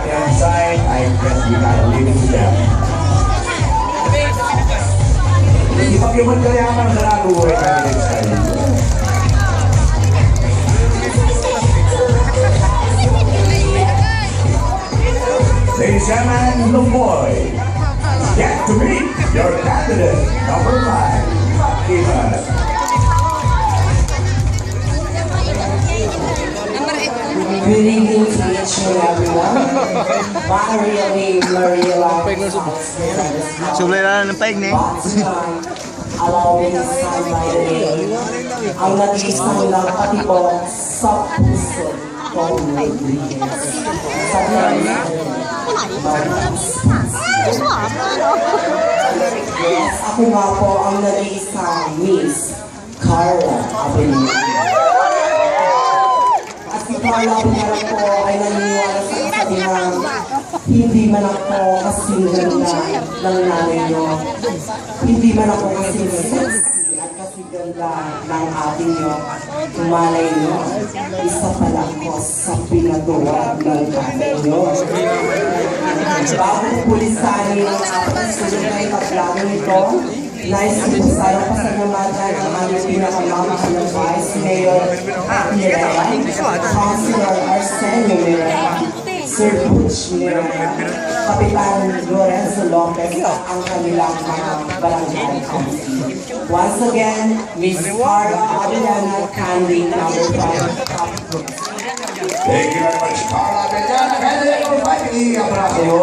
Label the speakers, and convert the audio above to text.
Speaker 1: Inside, I guess we gotta leave it to them. Hindi pa yung magkayaman sa naluwi kami next time. Ladies and gentlemen, Lumboy, get to meet your candidate, number 5, Fatima.
Speaker 2: Good evening to each and everyone.
Speaker 3: Sublay na ng paig, ne?
Speaker 2: Allow me to sign my name. Ang nag-isang lang pati po sa puso kong Rodriguez. Sa yes, ako nga po ang nag-iisang Miss Carla Avenue. At si Carla Avenue po ay naniniwala sa kasabihan, hindi man ako kasing ganda ng nanay nyo. Hindi man ako kasing sexy at kasing ganda ng ate nyo. Malay nyo, isa pala ako sa pinagawa ng tatay nyo. Bago pulisanin ang ating sunod na ikaplano nito, nais ko sana pasalamatan ang aming pinakamamahal ng Vice Mayor Mirera, Councilor Arsenio Mirera, Sir Butch Mirera, Kapitan Lorenzo Lopez at ang kanilang mga barangay council. Once again, Ms. Carla Adriana Candy, number 5.
Speaker 1: Thank you very much, Carla. Candidate number 5, i-abrazo.